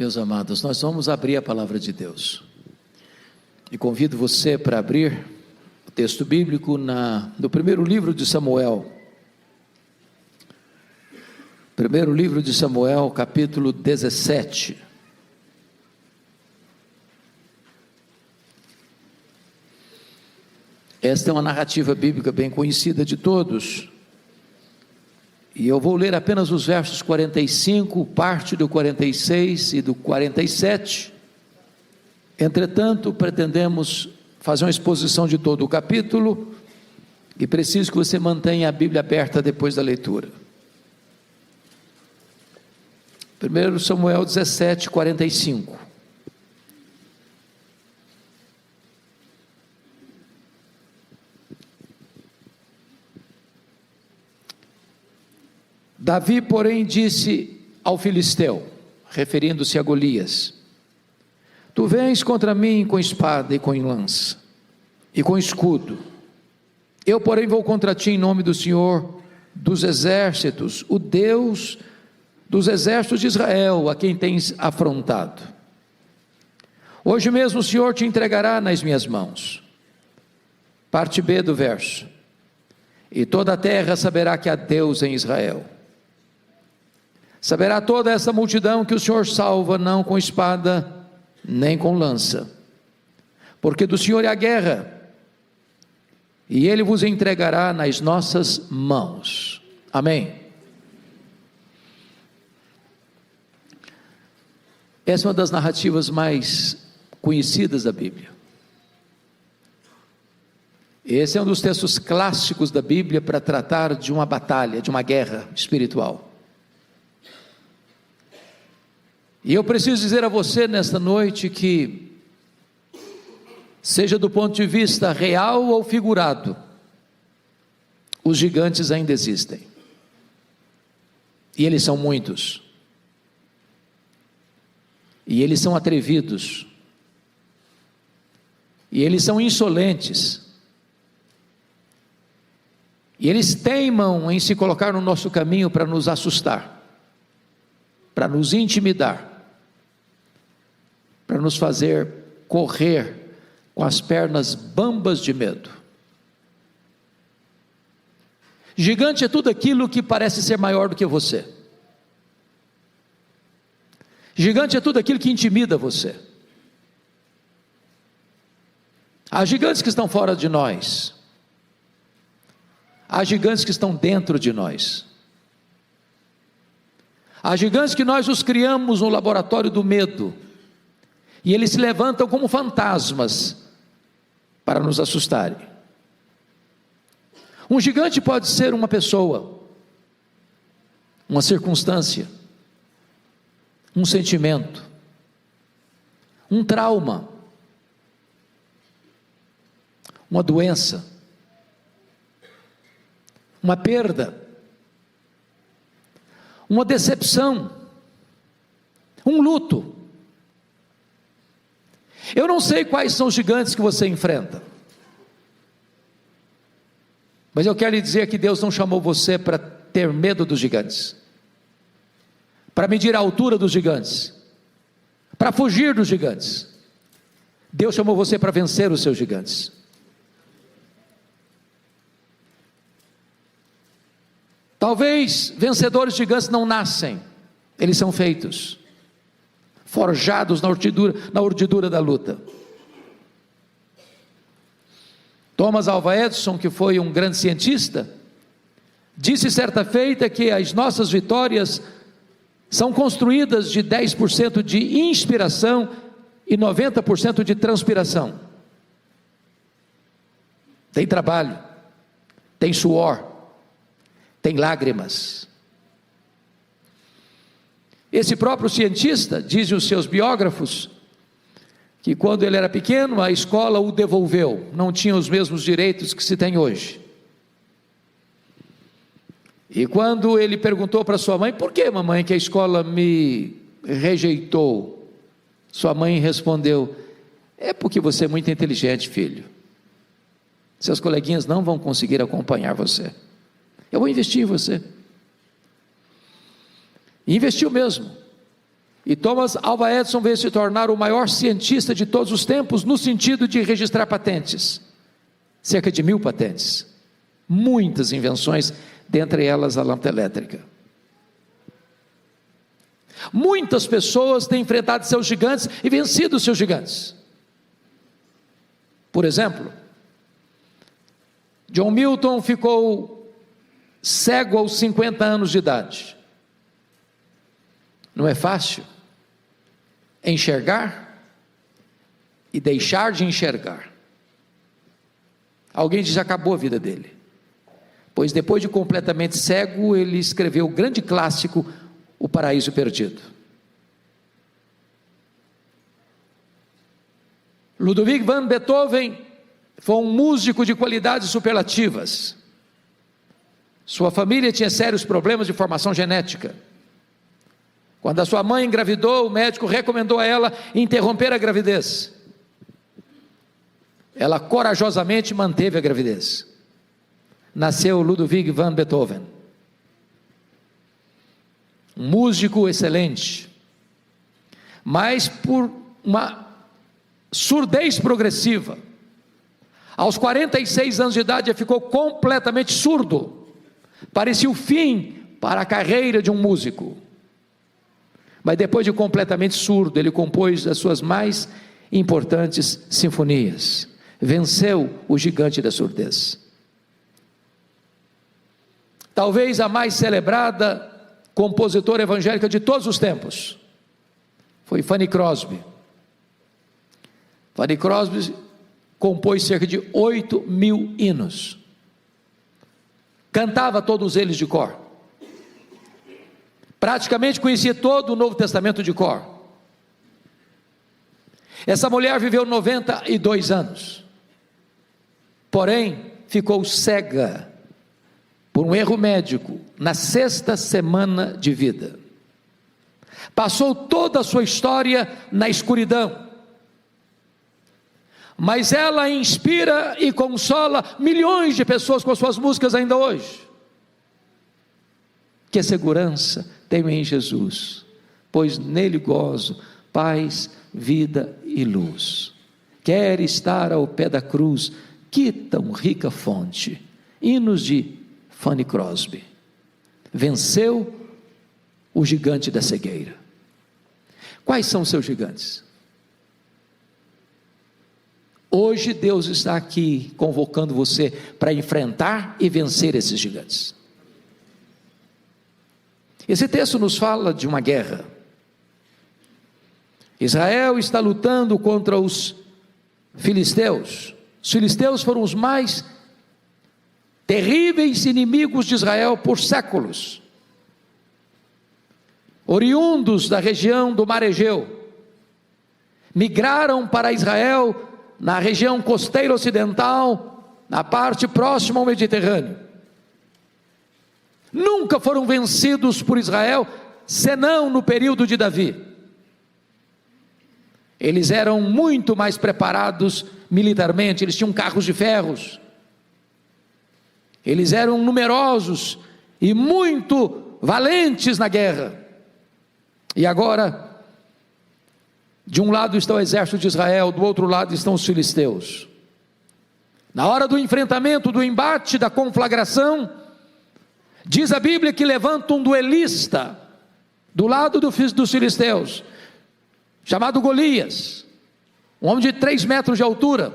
meus amados, nós vamos abrir a palavra de Deus. E convido você para abrir o texto bíblico no primeiro livro de Samuel. Primeiro livro de Samuel, capítulo 17. Esta é uma narrativa bíblica bem conhecida de todos. E eu vou ler apenas os versos 45, parte do 46 e do 47. Entretanto, pretendemos fazer uma exposição de todo o capítulo e preciso que você mantenha a Bíblia aberta depois da leitura. 1 Samuel 17, 45. Davi, porém, disse ao filisteu, referindo-se a Golias: Tu vens contra mim com espada e com lança, e com escudo. Eu, porém, vou contra ti em nome do Senhor dos exércitos, o Deus dos exércitos de Israel, a quem tens afrontado. Hoje mesmo o Senhor te entregará nas minhas mãos. Parte B do verso. E toda a terra saberá que há Deus em Israel. Saberá toda essa multidão que o Senhor salva, não com espada, nem com lança, porque do Senhor é a guerra, e Ele vos entregará nas nossas mãos. Amém. Essa é uma das narrativas mais conhecidas da Bíblia. Esse é um dos textos clássicos da Bíblia para tratar de uma batalha, de uma guerra espiritual. E eu preciso dizer a você nesta noite que, seja do ponto de vista real ou figurado, os gigantes ainda existem. E eles são muitos. E eles são atrevidos. E eles são insolentes. E eles teimam em se colocar no nosso caminho para nos assustar, para nos intimidar, para nos fazer correr com as pernas bambas de medo. Gigante é tudo aquilo que parece ser maior do que você. Gigante é tudo aquilo que intimida você. Há gigantes que estão fora de nós. Há gigantes que estão dentro de nós. Há gigantes que nós os criamos no laboratório do medo, e eles se levantam como fantasmas para nos assustarem. Um gigante pode ser uma pessoa, uma circunstância, um sentimento, um trauma, uma doença, uma perda, uma decepção, um luto. Eu não sei quais são os gigantes que você enfrenta, mas eu quero lhe dizer que Deus não chamou você para ter medo dos gigantes, para medir a altura dos gigantes, para fugir dos gigantes. Deus chamou você para vencer os seus gigantes. Talvez vencedores gigantes não nascem, eles são feitos, forjados na urdidura da luta. Thomas Alva Edison, que foi um grande cientista, disse certa feita que as nossas vitórias são construídas de 10% de inspiração e 90% de transpiração. Tem trabalho, tem suor, tem lágrimas. Esse próprio cientista, dizem os seus biógrafos, que quando ele era pequeno, a escola o devolveu, não tinha os mesmos direitos que se tem hoje. E quando ele perguntou para sua mãe: por que, mamãe, que a escola me rejeitou? Sua mãe respondeu: é porque você é muito inteligente, filho. Seus coleguinhas não vão conseguir acompanhar você. Eu vou investir em você. E investiu mesmo. E Thomas Alva Edison veio se tornar o maior cientista de todos os tempos, no sentido de registrar patentes. Cerca de 1000 patentes. Muitas invenções, dentre elas a lâmpada elétrica. Muitas pessoas têm enfrentado seus gigantes e vencido os seus gigantes. Por exemplo, John Milton ficou cego aos 50 anos de idade. Não é fácil enxergar e deixar de enxergar. Alguém diz: acabou a vida dele. Pois depois de completamente cego, ele escreveu o grande clássico, O Paraíso Perdido. Ludwig van Beethoven foi um músico de qualidades superlativas. Sua família tinha sérios problemas de formação genética. Quando a sua mãe engravidou, o médico recomendou a ela interromper a gravidez. Ela corajosamente manteve a gravidez. Nasceu Ludwig van Beethoven, um músico excelente, mas por uma surdez progressiva, aos 46 anos de idade, ele ficou completamente surdo. Parecia o fim para a carreira de um músico. Mas depois de completamente surdo, ele compôs as suas mais importantes sinfonias. Venceu o gigante da surdez. Talvez a mais celebrada compositora evangélica de todos os tempos foi Fanny Crosby. Fanny Crosby compôs cerca de 8.000 hinos. Cantava todos eles de cor. Praticamente conhecia todo o Novo Testamento de cor. Essa mulher viveu 92 anos. Porém, ficou cega por um erro médico na 6ª semana de vida. Passou toda a sua história na escuridão. Mas ela inspira e consola milhões de pessoas com as suas músicas ainda hoje. Que segurança tenho em Jesus, pois nele gozo paz, vida e luz. Quer estar ao pé da cruz, que tão rica fonte. Hinos de Fanny Crosby. Venceu o gigante da cegueira. Quais são os seus gigantes? Hoje Deus está aqui convocando você para enfrentar e vencer esses gigantes. Esse texto nos fala de uma guerra. Israel está lutando contra os filisteus. Os filisteus foram os mais terríveis inimigos de Israel por séculos. Oriundos da região do Mar Egeu, migraram para Israel na região costeira ocidental, na parte próxima ao Mediterrâneo. Nunca foram vencidos por Israel, senão no período de Davi. Eles eram muito mais preparados militarmente, eles tinham carros de ferros, eles eram numerosos e muito valentes na guerra. E agora, de um lado está o exército de Israel, do outro lado estão os filisteus. Na hora do enfrentamento, do embate, da conflagração, diz a Bíblia que levanta um duelista do lado dos filisteus, chamado Golias, um homem de 3 metros de altura,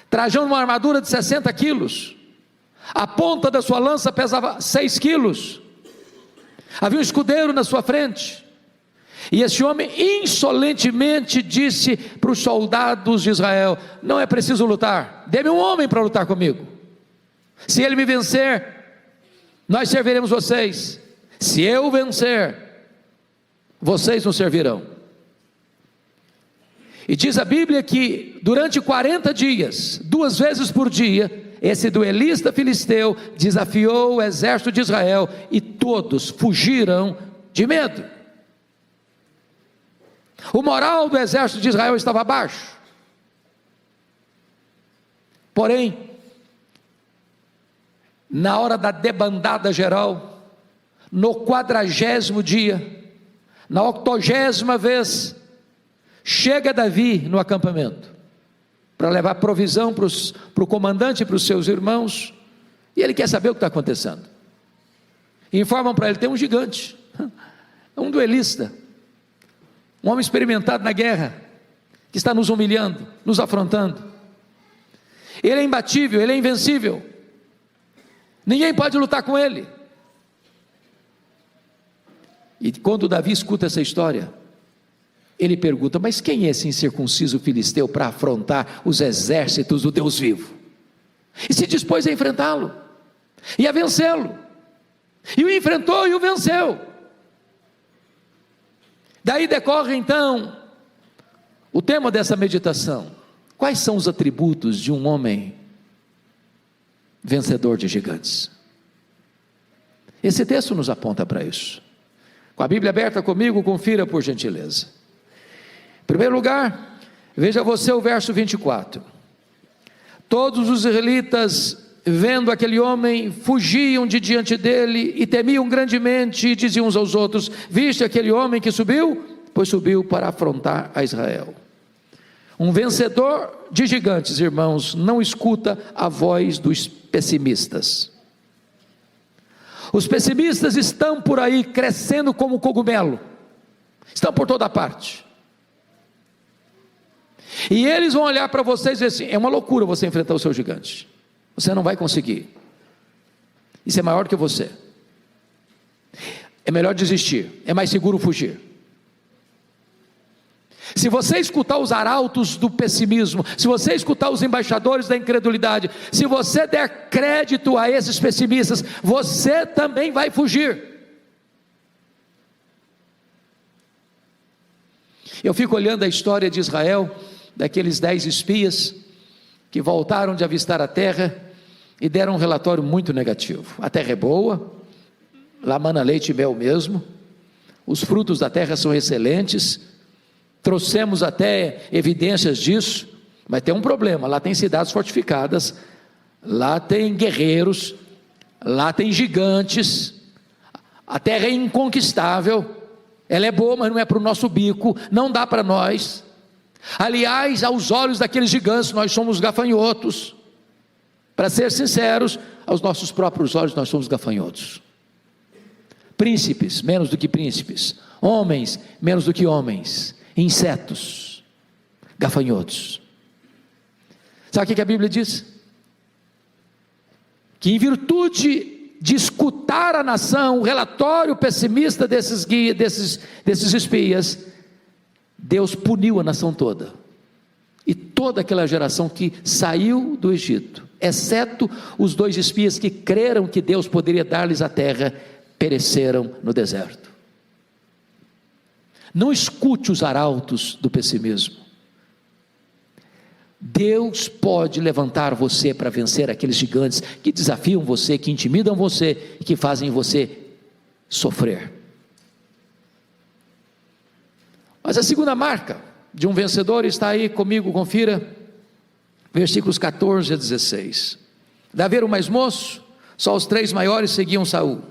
trajando uma armadura de 60 quilos, a ponta da sua lança pesava 6 quilos, havia um escudeiro na sua frente, e esse homem insolentemente disse para os soldados de Israel: não é preciso lutar, dê-me um homem para lutar comigo, se ele me vencer, nós serviremos vocês, se eu vencer, vocês nos servirão. E diz a Bíblia que durante 40 dias, 2 vezes por dia, esse duelista filisteu desafiou o exército de Israel, e todos fugiram de medo. O moral do exército de Israel estava baixo. Porém, na hora da debandada geral, no 40º dia, Na 80ª vez, chega Davi no acampamento, para levar provisão para o comandante e para os seus irmãos, e ele quer saber o que está acontecendo. E informam para ele: tem um gigante, um duelista, um homem experimentado na guerra, que está nos humilhando, nos afrontando. Ele é imbatível, ele é invencível, ninguém pode lutar com ele. E quando Davi escuta essa história, ele pergunta: mas quem é esse incircunciso filisteu para afrontar os exércitos do Deus vivo? E se dispôs a enfrentá-lo, e a vencê-lo, e o enfrentou e o venceu. Daí decorre então o tema dessa meditação: quais são os atributos de um homem vencedor de gigantes? Esse texto nos aponta para isso. Com a Bíblia aberta comigo, confira por gentileza. Em primeiro lugar, veja você o verso 24. Todos os israelitas, vendo aquele homem, fugiam de diante dele e temiam grandemente, e diziam uns aos outros: viste aquele homem que subiu? Pois subiu para afrontar a Israel. Um vencedor de gigantes, irmãos, não escuta a voz dos pessimistas. Os pessimistas estão por aí crescendo como cogumelo, estão por toda parte, e eles vão olhar para vocês e dizer assim: é uma loucura você enfrentar o seu gigante, você não vai conseguir, isso é maior que você, é melhor desistir, é mais seguro fugir. Se você escutar os arautos do pessimismo, se você escutar os embaixadores da incredulidade, se você der crédito a esses pessimistas, você também vai fugir. Eu fico olhando a história de Israel, daqueles 10 espias que voltaram de avistar a terra e deram um relatório muito negativo. A terra é boa, lá mana leite e mel mesmo, os frutos da terra são excelentes, trouxemos até evidências disso, mas tem um problema: lá tem cidades fortificadas, lá tem guerreiros, lá tem gigantes, a terra é inconquistável, ela é boa, mas não é para o nosso bico, não dá para nós. Aliás, aos olhos daqueles gigantes, nós somos gafanhotos. Para ser sinceros, aos nossos próprios olhos, nós somos gafanhotos. Príncipes, menos do que príncipes. Homens, menos do que homens. Insetos, gafanhotos. Sabe o que a Bíblia diz? Que em virtude de escutar a nação, o relatório pessimista desses espias, Deus puniu a nação toda, e toda aquela geração que saiu do Egito, exceto os 2 espias que creram que Deus poderia dar-lhes a terra, pereceram no deserto. Não escute os arautos do pessimismo. Deus pode levantar você para vencer aqueles gigantes que desafiam você, que intimidam você e que fazem você sofrer. Mas a segunda marca de um vencedor está aí comigo, confira, versículos 14 a 16. Davi era o mais moço, só os 3 maiores seguiam Saul.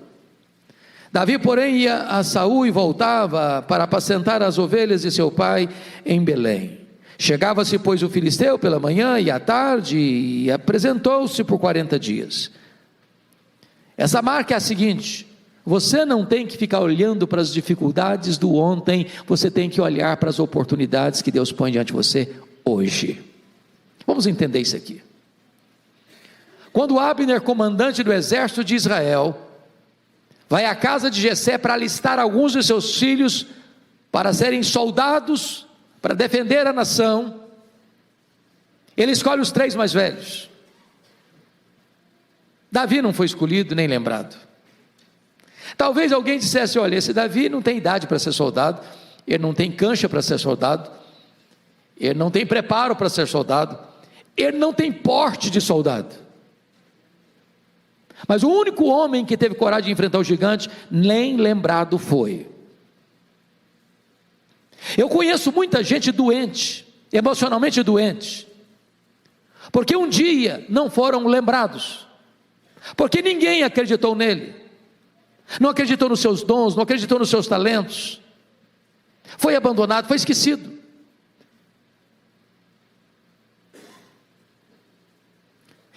Davi, porém, ia a Saul e voltava para apacentar as ovelhas de seu pai em Belém. Chegava-se, pois, o filisteu pela manhã e à tarde, e apresentou-se por 40 dias. Essa marca é a seguinte: você não tem que ficar olhando para as dificuldades do ontem, você tem que olhar para as oportunidades que Deus põe diante de você hoje. Vamos entender isso aqui. Quando Abner, comandante do exército de Israel, vai à casa de Jessé para alistar alguns de seus filhos para serem soldados, para defender a nação, ele escolhe os 3 mais velhos. Davi não foi escolhido nem lembrado. Talvez alguém dissesse: olha, esse Davi não tem idade para ser soldado, ele não tem cancha para ser soldado, ele não tem preparo para ser soldado, ele não tem porte de soldado. Mas o único homem que teve coragem de enfrentar o gigante, nem lembrado foi. Eu conheço muita gente doente, emocionalmente doente, porque um dia não foram lembrados, porque ninguém acreditou nele, não acreditou nos seus dons, não acreditou nos seus talentos, foi abandonado, foi esquecido.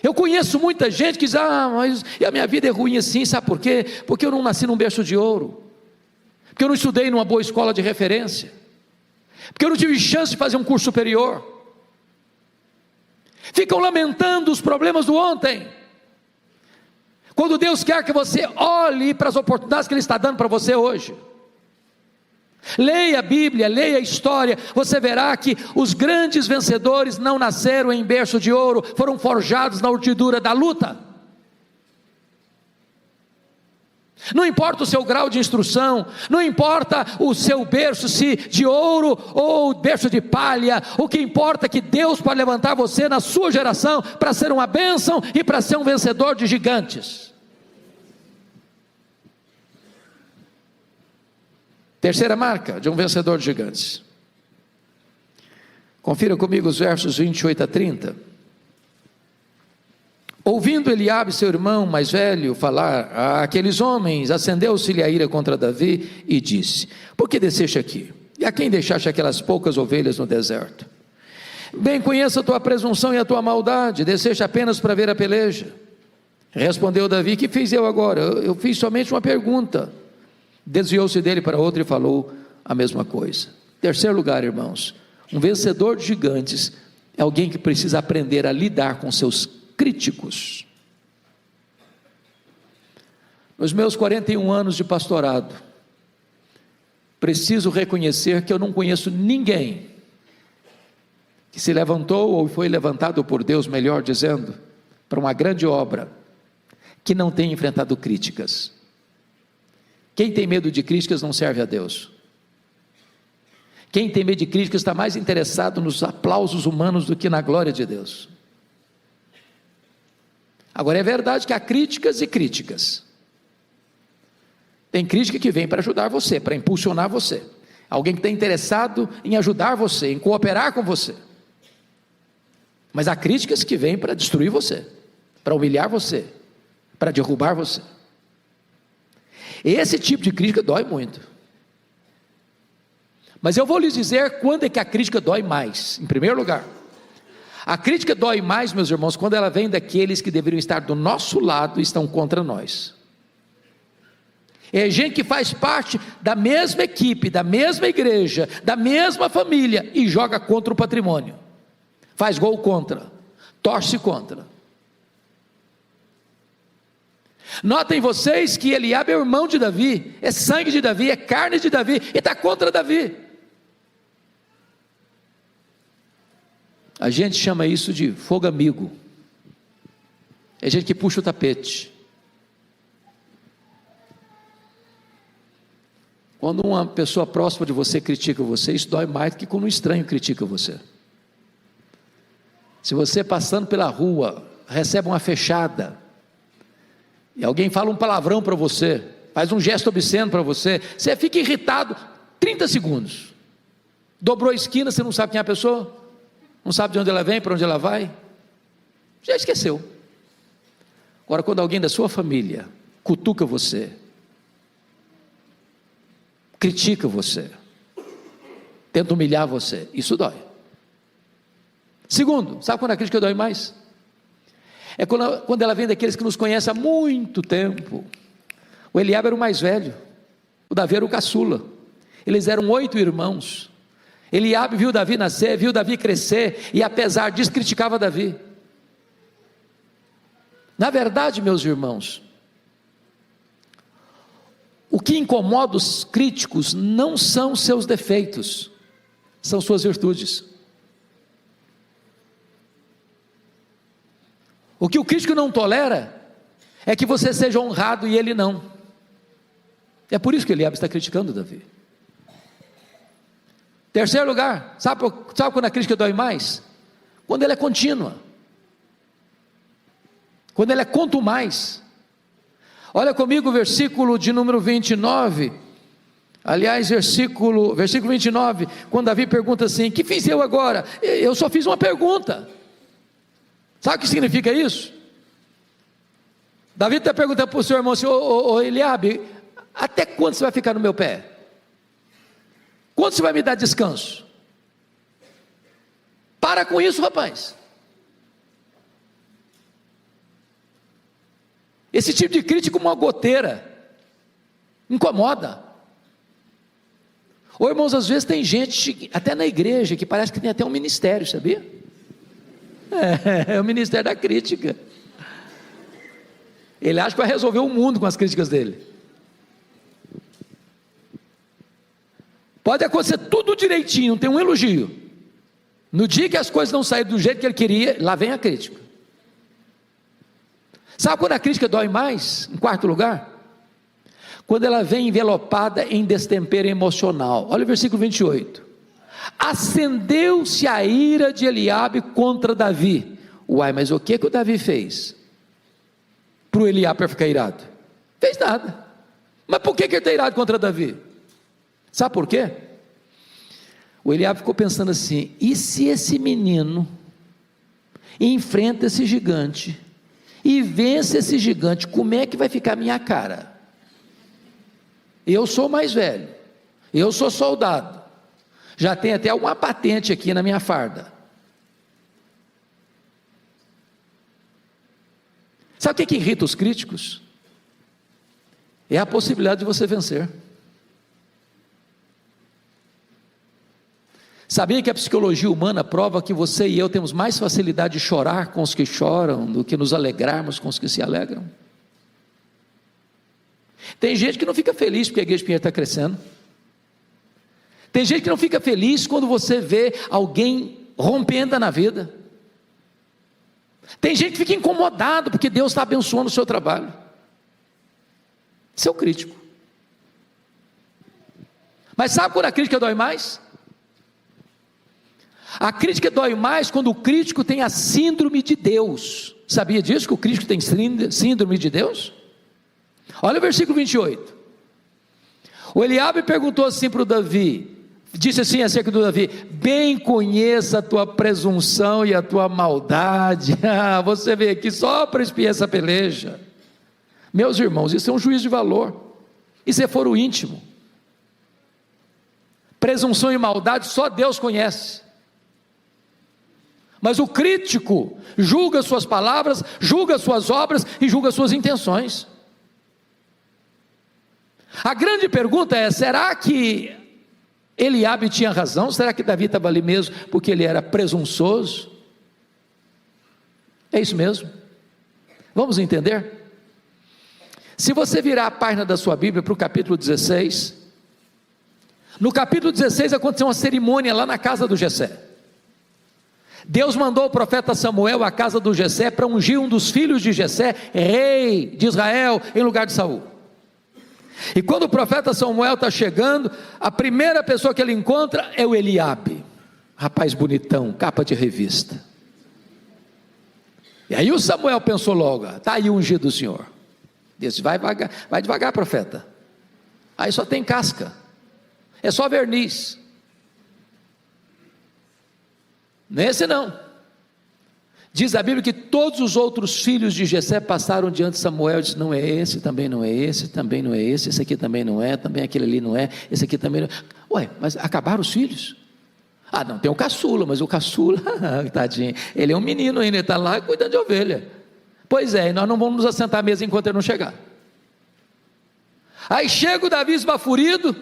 Eu conheço muita gente que diz, mas a minha vida é ruim assim, sabe por quê? Porque eu não nasci num berço de ouro, porque eu não estudei numa boa escola de referência, porque eu não tive chance de fazer um curso superior. Ficam lamentando os problemas do ontem, quando Deus quer que você olhe para as oportunidades que Ele está dando para você hoje. Leia a Bíblia, leia a história, você verá que os grandes vencedores não nasceram em berço de ouro, foram forjados na urdidura da luta. Não importa o seu grau de instrução, não importa o seu berço, se de ouro ou berço de palha, o que importa é que Deus pode levantar você na sua geração, para ser uma bênção e para ser um vencedor de gigantes. Terceira marca de um vencedor de gigantes. Confira comigo os versos 28 a 30. Ouvindo Eliabe, seu irmão mais velho, falar àqueles homens, acendeu-se-lhe a ira contra Davi e disse: por que desceste aqui? E a quem deixaste aquelas poucas ovelhas no deserto? Bem conheço a tua presunção e a tua maldade, desceste apenas para ver a peleja. Respondeu Davi: que fiz eu agora? Eu fiz somente uma pergunta. Desviou-se dele para outro e falou a mesma coisa. Terceiro lugar, irmãos, um vencedor de gigantes é alguém que precisa aprender a lidar com seus críticos. Nos meus 41 anos de pastorado, preciso reconhecer que eu não conheço ninguém que se levantou ou foi levantado por Deus, melhor dizendo, para uma grande obra, que não tenha enfrentado críticas. Quem tem medo de críticas não serve a Deus. Quem tem medo de críticas está mais interessado nos aplausos humanos do que na glória de Deus. Agora é verdade que há críticas e críticas. Tem crítica que vem para ajudar você, para impulsionar você. Alguém que está interessado em ajudar você, em cooperar com você. Mas há críticas que vêm para destruir você, para humilhar você, para derrubar você. Esse tipo de crítica dói muito. Mas eu vou lhes dizer quando é que a crítica dói mais. Em primeiro lugar, a crítica dói mais, meus irmãos, quando ela vem daqueles que deveriam estar do nosso lado e estão contra nós. É gente que faz parte da mesma equipe, da mesma igreja, da mesma família e joga contra o patrimônio. Faz gol contra, torce contra. Notem vocês que Eliabe é irmão de Davi, é sangue de Davi, é carne de Davi, e está contra Davi. A gente chama isso de fogo amigo. É gente que puxa o tapete. Quando uma pessoa próxima de você critica você, isso dói mais do que quando um estranho critica você. Se você passando pela rua, recebe uma fechada, e alguém fala um palavrão para você, faz um gesto obsceno para você, você fica irritado 30 segundos, dobrou a esquina, você não sabe quem é a pessoa, não sabe de onde ela vem, para onde ela vai, já esqueceu. Agora quando alguém da sua família cutuca você, critica você, tenta humilhar você, isso dói. Segundo, sabe quando a crítica dói mais? É quando ela vem daqueles que nos conhecem há muito tempo. O Eliabe era o mais velho, o Davi era o caçula, eles eram 8 irmãos. Eliabe viu Davi nascer, viu Davi crescer, e apesar disso criticava Davi. Na verdade, meus irmãos, o que incomoda os críticos não são seus defeitos, são suas virtudes. O que o crítico não tolera é que você seja honrado e ele não. É por isso que Eliabe está criticando Davi. Terceiro lugar, sabe quando a crítica dói mais? Quando ela é contínua, quando ela é contumaz. Olha comigo o versículo de número 29, aliás, versículo 29, quando Davi pergunta assim: que fiz eu agora? Eu só fiz uma pergunta. Sabe o que significa isso? Davi está perguntando para o seu irmão assim: ô Eliabe, até quando você vai ficar no meu pé? Quando você vai me dar descanso? Para com isso, rapaz. Esse tipo de crítica, como uma goteira, incomoda. Ou, irmãos, às vezes tem gente, até na igreja, que parece que tem até um ministério, sabia? É o ministério da crítica. Ele acha que vai resolver o mundo com as críticas dele. Pode acontecer tudo direitinho, não tem um elogio. No dia que as coisas não saírem do jeito que ele queria, lá vem a crítica. Sabe quando a crítica dói mais? Em quarto lugar, quando ela vem envelopada em destempero emocional. Olha o versículo 28. Acendeu-se a ira de Eliabe contra Davi. Uai, mas o que o Davi fez para o Eliabe para ficar irado? Fez nada. Mas por que ele está irado contra Davi? Sabe por quê? O Eliabe ficou pensando assim: e se esse menino enfrenta esse gigante e vence esse gigante, como é que vai ficar a minha cara? Eu sou mais velho, eu sou soldado, já tem até uma patente aqui na minha farda. Sabe o que irrita os críticos? É a possibilidade de você vencer. Sabia que a psicologia humana prova que você e eu temos mais facilidade de chorar com os que choram do que nos alegrarmos com os que se alegram? Tem gente que não fica feliz porque a igreja Pinheiro está crescendo. Tem gente que não fica feliz quando você vê alguém rompendo na vida. Tem gente que fica incomodado porque Deus está abençoando o seu trabalho. Isso é o crítico. Mas sabe quando a crítica dói mais? A crítica dói mais quando o crítico tem a síndrome de Deus. Sabia disso, que o crítico tem síndrome de Deus? Olha o versículo 28. O Eliabe perguntou assim para o Davi, disse assim acerca do Davi: bem conheça a tua presunção e a tua maldade. Você veio aqui só para espiar essa peleja. Meus irmãos, isso é um juízo de valor. Isso é foro íntimo. Presunção e maldade só Deus conhece. Mas o crítico julga suas palavras, julga suas obras e julga suas intenções. A grande pergunta é: será que Eliabe tinha razão? Será que Davi estava ali mesmo porque ele era presunçoso? É isso mesmo? Vamos entender? Se você virar a página da sua Bíblia para o capítulo 16, no capítulo 16 aconteceu uma cerimônia lá na casa do Jessé. Deus mandou o profeta Samuel à casa do Jessé para ungir um dos filhos de Jessé, rei de Israel, em lugar de Saul. E quando o profeta Samuel está chegando, a primeira pessoa que ele encontra é o Eliabe, rapaz bonitão, capa de revista. E aí o Samuel pensou logo: está aí o ungido do Senhor. Disse: vai devagar, profeta. Aí só tem casca, é só verniz. Nesse não. Diz a Bíblia que todos os outros filhos de Jessé passaram diante de Samuel e disse: não é esse, também não é esse, também não é esse aqui também não é, também aquele ali não é, esse aqui também não é. Ué, mas acabaram os filhos? Ah, não, tem o caçula, mas o caçula, tadinho, ele é um menino ainda, ele está lá cuidando de ovelha. Pois é, e nós não vamos nos assentar à mesa enquanto ele não chegar. Aí chega o Davi esbaforido: o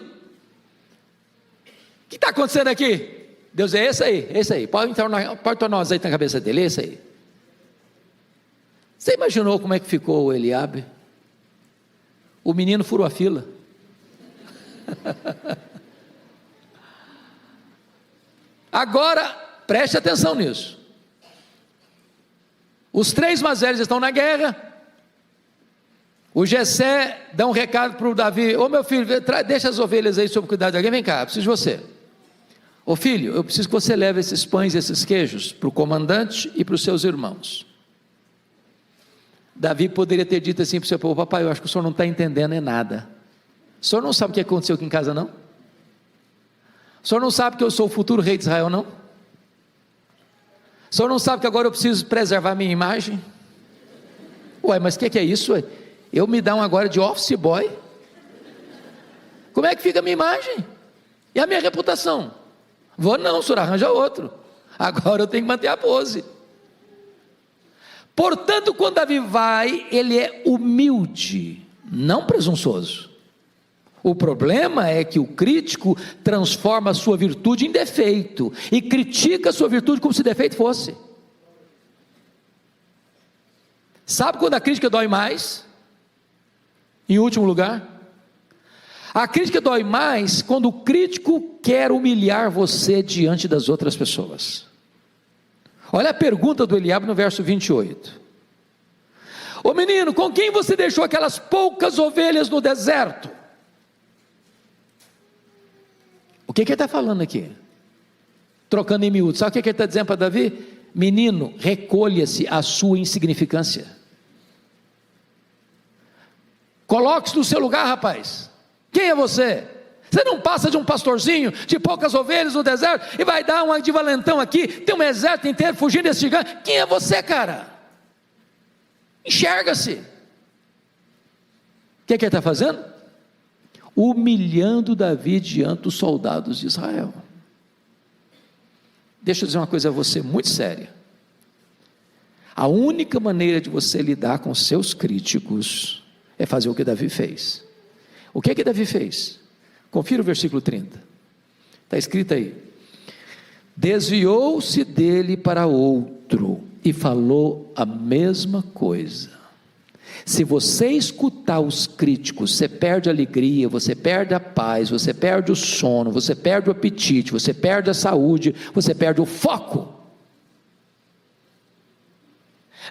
que está acontecendo aqui? Deus: é esse aí, pode tornar um azeite na cabeça dele, esse aí. Você imaginou como é que ficou o Eliabe? O menino furou a fila. Agora, preste atenção nisso. Os 3 mais velhos estão na guerra. O Jessé dá um recado para o Davi: ô meu filho, deixa as ovelhas aí sob cuidado de alguém, vem cá, preciso de você. Ô filho, eu preciso que você leve esses pães e esses queijos para o comandante e para os seus irmãos. Davi poderia ter dito assim para o seu povo: papai, eu acho que o senhor não está entendendo nada. O senhor não sabe o que aconteceu aqui em casa, não? O senhor não sabe que eu sou o futuro rei de Israel, não? O senhor não sabe que agora eu preciso preservar minha imagem? Ué, mas o que é isso? Ué? Eu me dá um agora de office boy? Como é que fica a minha imagem? E a minha reputação? Vou não, o senhor arranja outro. Agora eu tenho que manter a pose. Portanto, quando Davi vai, ele é humilde, não presunçoso. O problema é que o crítico transforma a sua virtude em defeito, e critica a sua virtude como se defeito fosse. Sabe quando a crítica dói mais? Em último lugar, a crítica dói mais quando o crítico quer humilhar você diante das outras pessoas. Olha a pergunta do Eliabe no verso 28. Ô menino, com quem você deixou aquelas poucas ovelhas no deserto? O que ele está falando aqui? Trocando em miúdos, sabe o que ele está dizendo para Davi? Menino, recolha-se a sua insignificância. Coloque-se no seu lugar, rapaz. Quem é você? Você não passa de um pastorzinho de poucas ovelhas no deserto e vai dar uma de valentão aqui, tem um exército inteiro fugindo desse gigante. Quem é você, cara? Enxerga-se. O que ele está fazendo? Humilhando Davi diante dos soldados de Israel. Deixa eu dizer uma coisa a você muito séria. A única maneira de você lidar com seus críticos é fazer o que Davi fez. O que Davi fez? Confira o versículo 30. Está escrito aí: desviou-se dele para outro e falou a mesma coisa. Se você escutar os críticos, você perde a alegria, você perde a paz, você perde o sono, você perde o apetite, você perde a saúde, você perde o foco.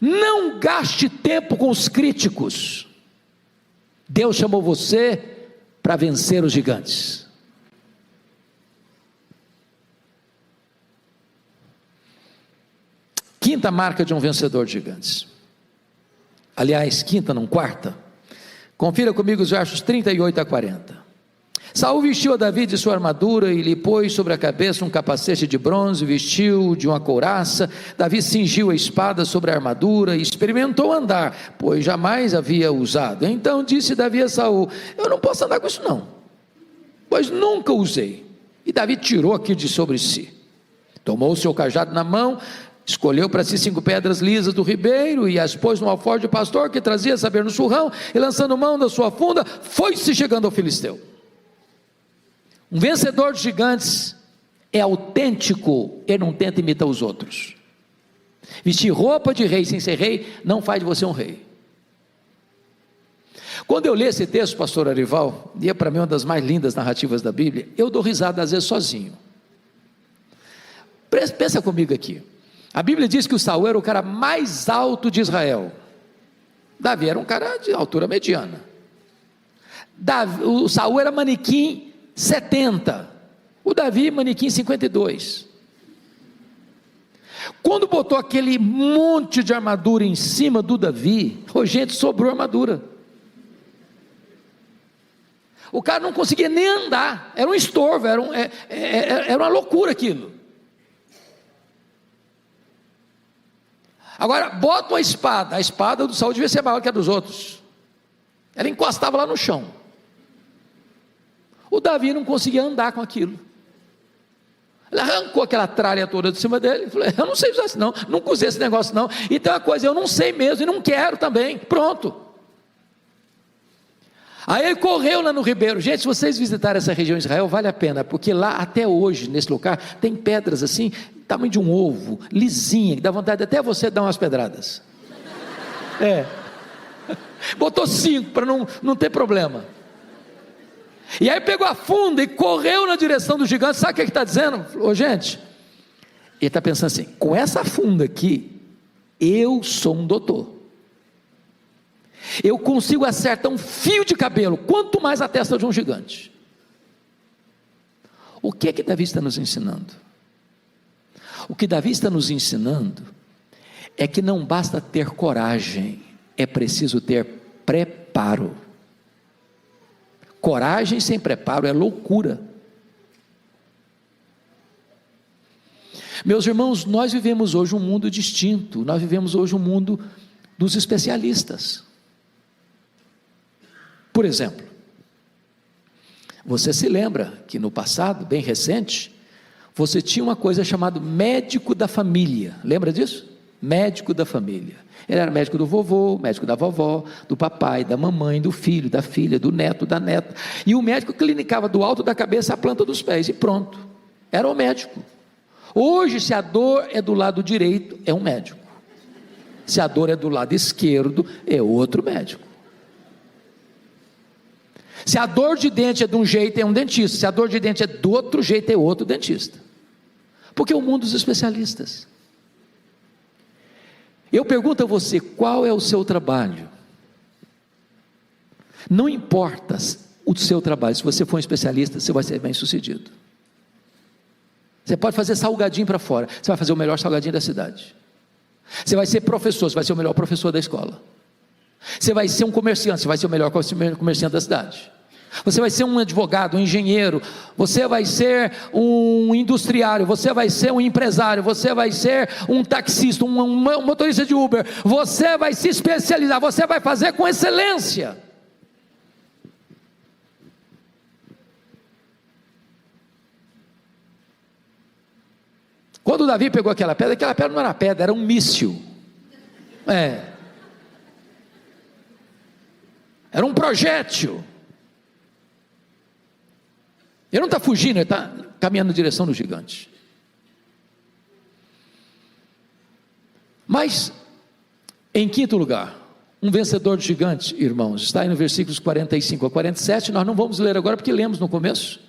Não gaste tempo com os críticos. Deus chamou você para vencer os gigantes. Quinta marca de um vencedor de gigantes. Aliás, quinta, não quarta. Confira comigo os versos 38 a 40. Saul vestiu a Davi de sua armadura e lhe pôs sobre a cabeça um capacete de bronze, vestiu de uma couraça. Davi cingiu a espada sobre a armadura e experimentou andar, pois jamais havia usado. Então disse Davi a Saul: eu não posso andar com isso não, pois nunca usei. E Davi tirou aquilo de sobre si, tomou o seu cajado na mão, escolheu para si 5 pedras lisas do ribeiro e as pôs no alforje de pastor que trazia saber no surrão, e lançando mão da sua funda, foi-se chegando ao filisteu. Um vencedor de gigantes é autêntico, ele não tenta imitar os outros. Vestir roupa de rei sem ser rei não faz de você um rei. Quando eu li esse texto, pastor Arival, e é para mim uma das mais lindas narrativas da Bíblia, eu dou risada às vezes sozinho. Pensa comigo aqui. A Bíblia diz que o Saul era o cara mais alto de Israel. Davi era um cara de altura mediana. O Saul era manequim 70, o Davi manequim 52. Quando botou aquele monte de armadura em cima do Davi, gente, sobrou armadura. O cara não conseguia nem andar, era um estorvo, era uma loucura aquilo. Agora, bota uma espada, a espada do Saul devia ser maior que a dos outros, ela encostava lá no chão. O Davi não conseguia andar com aquilo. Ele arrancou aquela tralha toda de cima dele e falou: eu não sei usar isso não, nunca usei esse negócio não, e tem uma coisa, eu não sei mesmo e não quero também, pronto. Aí ele correu lá no ribeiro. Gente, se vocês visitarem essa região de Israel, vale a pena, porque lá até hoje, nesse lugar, tem pedras assim, tamanho de um ovo, lisinha, que dá vontade até você dar umas pedradas. Botou 5 para não ter problema. E aí pegou a funda e correu na direção do gigante. Sabe o que ele está dizendo? Gente, ele está pensando assim: com essa funda aqui, eu sou um doutor, eu consigo acertar um fio de cabelo, quanto mais a testa de um gigante. O que Davi está nos ensinando? O que Davi está nos ensinando é que não basta ter coragem, é preciso ter preparo. Coragem sem preparo é loucura. Meus irmãos, nós vivemos hoje um mundo distinto, nós vivemos hoje um mundo dos especialistas. Por exemplo, Você se lembra que no passado, bem recente, você tinha uma coisa chamada médico da família, lembra disso? Médico da família. Ele era médico do vovô, médico da vovó, do papai, da mamãe, do filho, da filha, do neto, da neta, e o médico clinicava do alto da cabeça à planta dos pés, e pronto, era o médico. Hoje, se a dor é do lado direito, é um médico, se a dor é do lado esquerdo, é outro médico. Se a dor de dente é de um jeito, é um dentista. Se a dor de dente é do outro jeito, é outro dentista. Porque é o mundo dos especialistas. Eu pergunto a você, qual é o seu trabalho? Não importa o seu trabalho, se você for um especialista, você vai ser bem sucedido. Você pode fazer salgadinho para fora, você vai fazer o melhor salgadinho da cidade. Você vai ser professor, você vai ser o melhor professor da escola. Você vai ser um comerciante, você vai ser o melhor comerciante da cidade. Você vai ser um advogado, um engenheiro, você vai ser um industriário, você vai ser um empresário, você vai ser um taxista, um motorista de Uber. Você vai se especializar, você vai fazer com excelência. Quando Davi pegou aquela pedra não era pedra, era um míssil. Era um projétil. Ele não está fugindo, ele está caminhando na direção do gigante. Mas, em quinto lugar, um vencedor de gigante, irmãos, está aí no versículos 45 a 47, nós não vamos ler agora porque lemos no começo.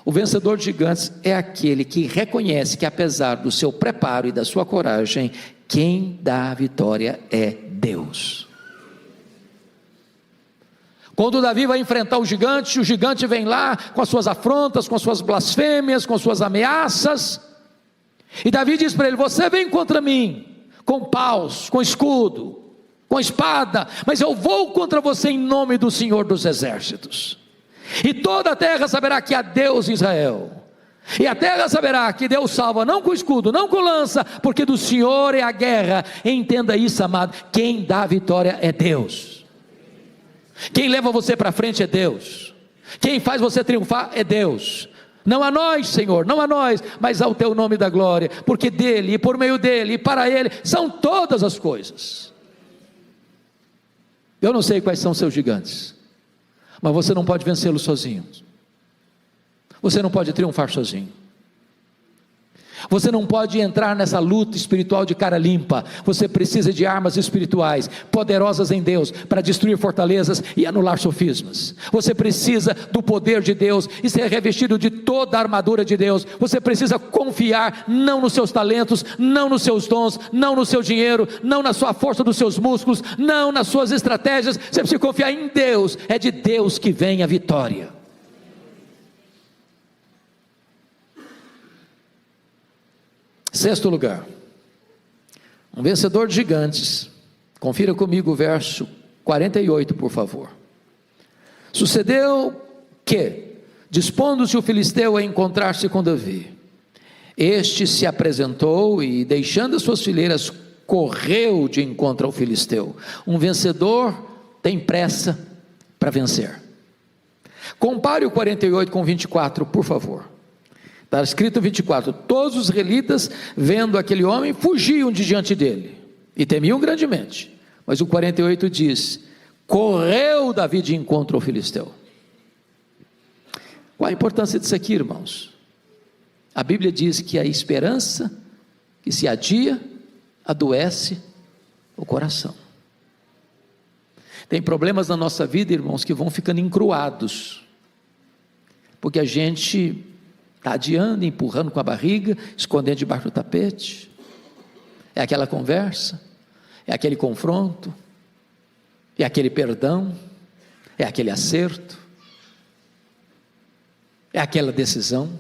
O vencedor de gigantes é aquele que reconhece que, apesar do seu preparo e da sua coragem, quem dá a vitória é Deus. Quando Davi vai enfrentar o gigante vem lá com as suas afrontas, com as suas blasfêmias, com as suas ameaças, e Davi diz para ele: você vem contra mim, com paus, com escudo, com espada, mas eu vou contra você em nome do Senhor dos Exércitos, e toda a terra saberá que há Deus em Israel, e a terra saberá que Deus salva, não com escudo, não com lança, porque do Senhor é a guerra. Entenda isso, amado, quem dá a vitória é Deus. Quem leva você para frente é Deus. Quem faz você triunfar é Deus. Não a nós, Senhor, não a nós, mas ao teu nome da glória, porque dele, e por meio dele, e para ele, são todas as coisas. Eu não sei quais são seus gigantes, mas você não pode vencê-los sozinho. Você não pode triunfar sozinho. Você não pode entrar nessa luta espiritual de cara limpa. Você precisa de armas espirituais poderosas em Deus para destruir fortalezas e anular sofismas. Você precisa do poder de Deus e ser revestido de toda a armadura de Deus. Você precisa confiar não nos seus talentos, não nos seus dons, não no seu dinheiro, não na sua força dos seus músculos, não nas suas estratégias. Você precisa confiar em Deus. É de Deus que vem a vitória. Sexto lugar, um vencedor de gigantes. Confira comigo o verso 48, por favor. Sucedeu que, dispondo-se o filisteu a encontrar-se com Davi, este se apresentou e, deixando as suas fileiras, correu de encontro ao filisteu. Um vencedor tem pressa para vencer. Compare o 48 com 24, por favor. Está escrito 24, todos os israelitas, vendo aquele homem, fugiam de diante dele, e temiam grandemente. Mas o 48 diz, correu Davi de encontro ao filisteu. Qual a importância disso aqui, irmãos? A Bíblia diz que a esperança que se adia, adoece o coração. Tem problemas na nossa vida, irmãos, que vão ficando encruados, porque a gente está adiando, empurrando com a barriga, escondendo debaixo do tapete. É aquela conversa, é aquele confronto, é aquele perdão, é aquele acerto, é aquela decisão.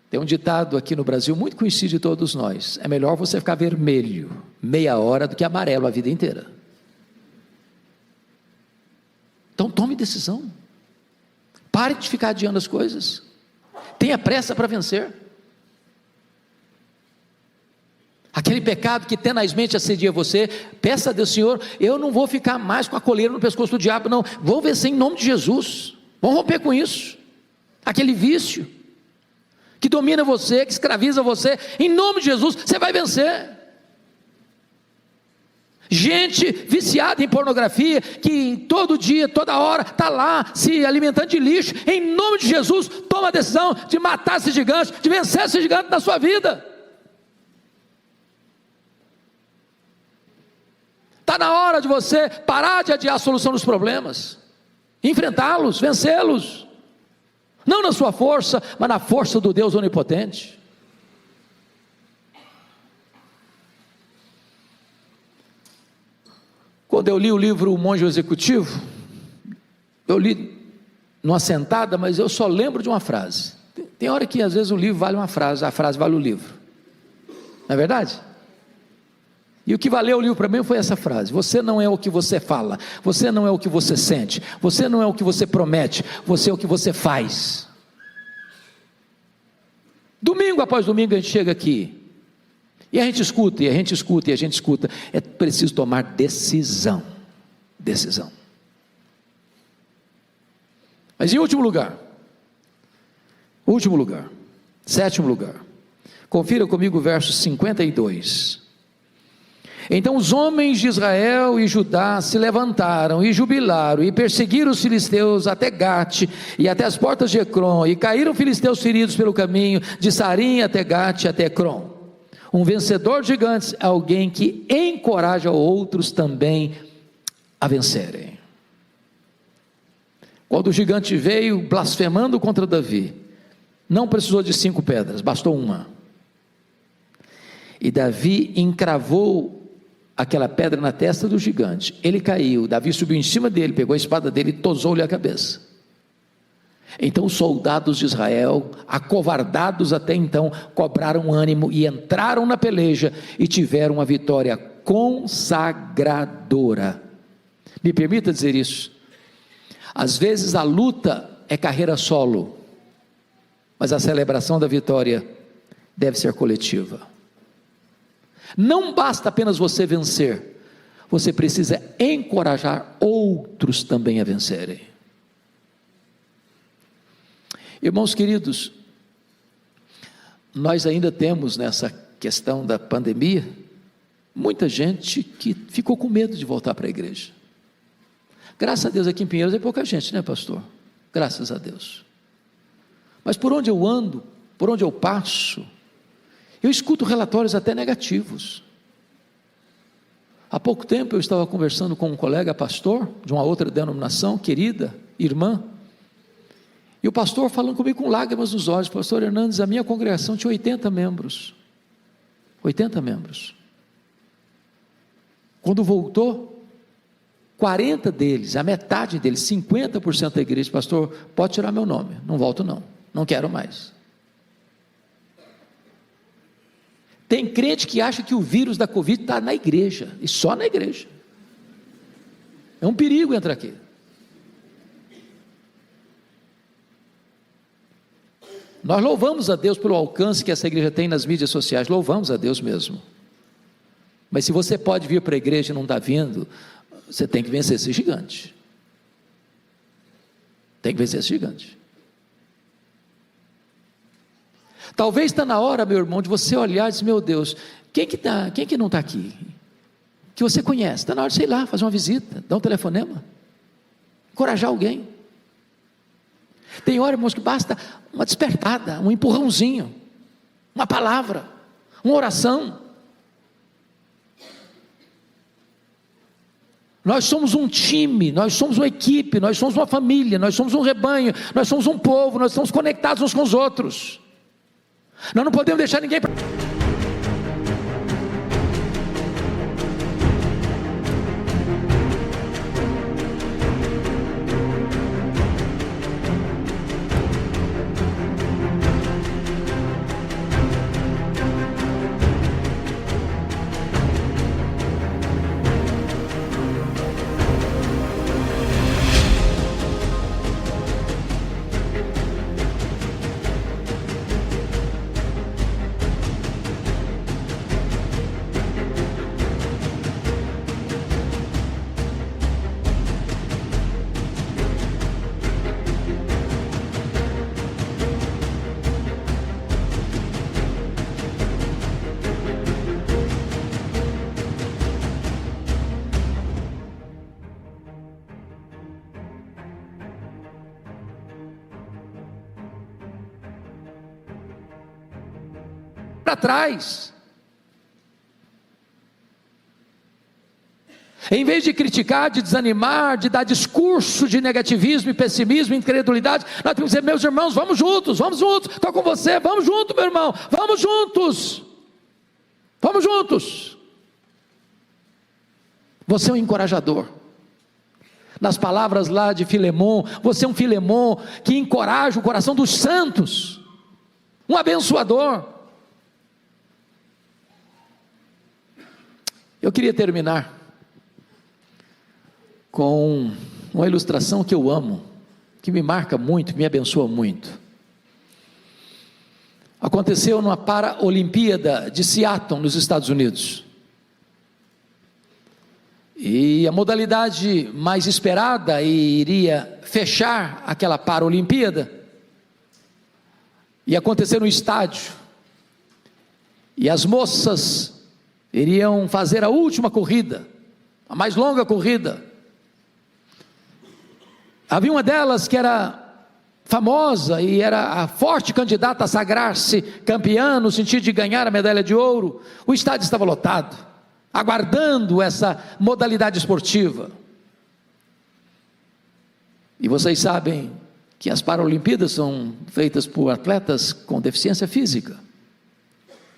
Tem um ditado aqui no Brasil, muito conhecido de todos nós: é melhor você ficar vermelho meia hora do que amarelo a vida inteira. Então tome decisão. Pare de ficar adiando as coisas. Tenha pressa para vencer. aquele pecado que tenazmente assedia você, peça a Deus: Senhor, eu não vou ficar mais com a coleira no pescoço do diabo, não, vou vencer em nome de Jesus, vamos romper com isso, aquele vício que domina você, que escraviza você, em nome de Jesus, você vai vencer. Gente viciada em pornografia, que todo dia, toda hora, está lá, se alimentando de lixo, em nome de Jesus, toma a decisão de matar esse gigante, de vencer esse gigante na sua vida. Está na hora de você parar de adiar a solução dos problemas, enfrentá-los, vencê-los, não na sua força, mas na força do Deus onipotente. Quando eu li o livro O Monge Executivo, eu li numa sentada, mas eu só lembro de uma frase. Tem hora que às vezes o livro vale uma frase, a frase vale o livro, não é verdade? E o que valeu o livro para mim foi essa frase: você não é o que você fala, você não é o que você sente, você não é o que você promete, você é o que você faz. Domingo após domingo a gente chega aqui, e a gente escuta, e a gente escuta, e a gente escuta. É preciso tomar decisão. Decisão. Mas em último lugar, sétimo lugar, confira comigo o verso 52. Então os homens de Israel e Judá se levantaram e jubilaram e perseguiram os filisteus até Gate e até as portas de Ecrom, e caíram filisteus feridos pelo caminho de Sarim até Gate até Ecrom. Um vencedor de gigantes é alguém que encoraja outros também a vencerem. Quando o gigante veio blasfemando contra Davi, não precisou de 5 pedras, bastou uma. E Davi encravou aquela pedra na testa do gigante. Ele caiu, Davi subiu em cima dele, pegou a espada dele e tosou-lhe a cabeça. Então os soldados de Israel, acovardados até então, cobraram ânimo e entraram na peleja e tiveram uma vitória consagradora. Me permita dizer isso: às vezes a luta é carreira solo, mas a celebração da vitória deve ser coletiva. Não basta apenas você vencer, você precisa encorajar outros também a vencerem. Irmãos queridos, nós ainda temos nessa questão da pandemia, muita gente que ficou com medo de voltar para a igreja. Graças a Deus aqui em Pinheiros é pouca gente, né, pastor? Graças a Deus. Mas por onde eu ando, por onde eu passo, eu escuto relatórios até negativos. Há pouco tempo eu estava conversando com um colega pastor, de uma outra denominação, querida, irmã, e o pastor falando comigo com lágrimas nos olhos: pastor Hernandes, a minha congregação tinha 80 membros. 80 membros. Quando voltou, 40 deles, a metade deles, 50% da igreja: pastor, pode tirar meu nome, não volto não, não quero mais. Tem crente que acha que o vírus da Covid está na igreja, e só na igreja. É um perigo entrar aqui. Nós louvamos a Deus pelo alcance que essa igreja tem nas mídias sociais, louvamos a Deus mesmo. Mas se você pode vir para a igreja e não está vindo, você tem que vencer esse gigante. Tem que vencer esse gigante. Talvez está na hora, meu irmão, de você olhar e dizer: meu Deus, quem que não está aqui? Que você conhece, está na hora de, sei lá, fazer uma visita, dar um telefonema, encorajar alguém. Tem hora, irmãos, que basta uma despertada, um empurrãozinho, uma palavra, uma oração. Nós somos um time, nós somos uma equipe, nós somos uma família, nós somos um rebanho, nós somos um povo, nós estamos conectados uns com os outros. Nós não podemos deixar ninguém para trás. Em vez de criticar, de desanimar, de dar discurso de negativismo e pessimismo, incredulidade, nós temos que dizer: meus irmãos, vamos juntos, estou com você, vamos juntos, meu irmão, vamos juntos. Você é um encorajador. Nas palavras lá de Filemon, você é um Filemon que encoraja o coração dos santos, um abençoador. Eu queria terminar com uma ilustração que eu amo, que me marca muito, que me abençoa muito. Aconteceu numa Paralimpíada de Seattle, nos Estados Unidos. E a modalidade mais esperada e iria fechar aquela Paralimpíada ia acontecer no estádio. E as moças iriam fazer a última corrida, a mais longa corrida. Havia uma delas que era famosa e era a forte candidata a sagrar-se campeã, no sentido de ganhar a medalha de ouro. O estádio estava lotado, aguardando essa modalidade esportiva. E vocês sabem que as Paralimpíadas são feitas por atletas com deficiência física.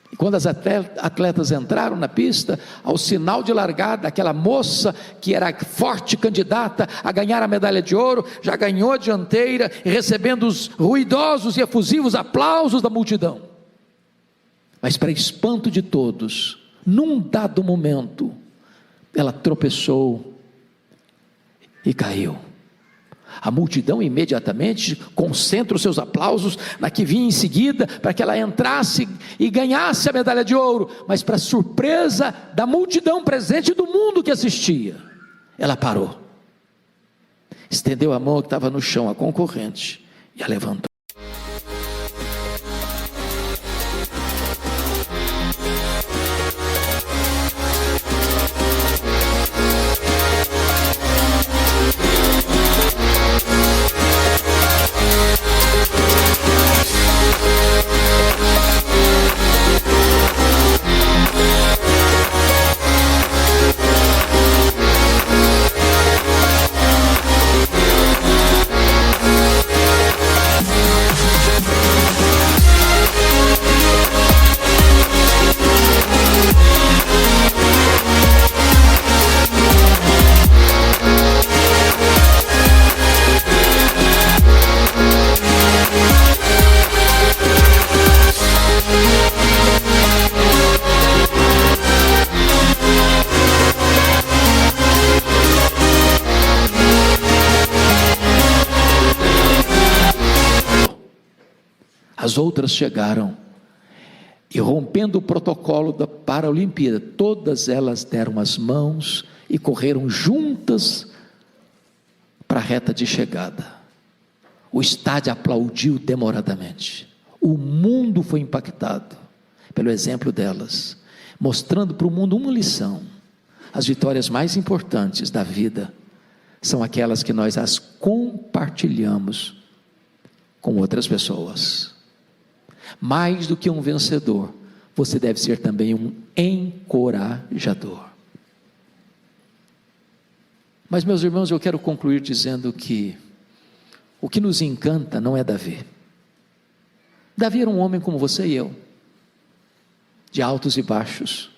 E quando as atletas entraram na pista, ao sinal de largada, aquela moça que era forte candidata a ganhar a medalha de ouro, já ganhou a dianteira, recebendo os ruidosos e efusivos aplausos da multidão. Mas para espanto de todos, num dado momento, ela tropeçou e caiu. A multidão imediatamente concentra os seus aplausos na que vinha em seguida, para que ela entrasse e ganhasse a medalha de ouro. Mas para surpresa da multidão presente, do mundo que assistia, ela parou, estendeu a mão que estava no chão, a concorrente, e a levantou. As outras chegaram e, rompendo o protocolo da Paralimpíada, todas elas deram as mãos e correram juntas para a reta de chegada. O estádio aplaudiu demoradamente. O mundo foi impactado pelo exemplo delas, mostrando para o mundo uma lição: as vitórias mais importantes da vida são aquelas que nós as compartilhamos com outras pessoas. Mais do que um vencedor, você deve ser também um encorajador. Mas, meus irmãos, eu quero concluir dizendo que o que nos encanta não é Davi. Davi era um homem como você e eu, de altos e baixos,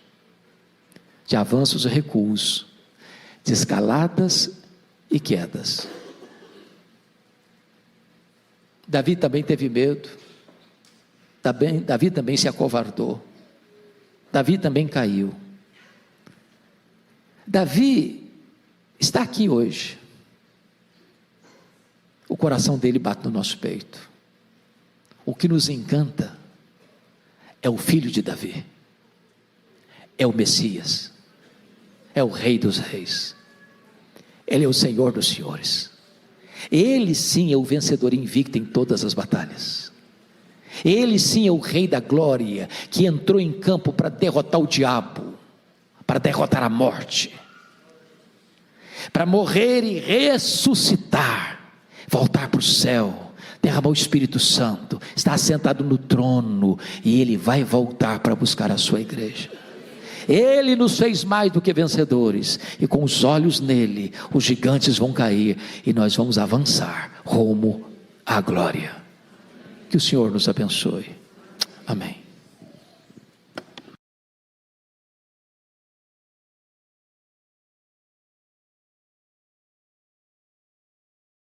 de avanços e recuos, de escaladas e quedas. Davi também teve medo. Davi também se acovardou. Davi também caiu. Davi está aqui hoje. O coração dele bate no nosso peito. O que nos encanta é o filho de Davi, é o Messias, é o Rei dos Reis, Ele é o Senhor dos Senhores. Ele sim é o vencedor invicto em todas as batalhas. Ele sim é o Rei da glória, que entrou em campo para derrotar o diabo, para derrotar a morte, para morrer e ressuscitar, voltar para o céu, derramou o Espírito Santo, está assentado no trono, e Ele vai voltar para buscar a sua igreja. Ele nos fez mais do que vencedores, e com os olhos nele, os gigantes vão cair, e nós vamos avançar rumo à glória. Que o Senhor nos abençoe. Amém.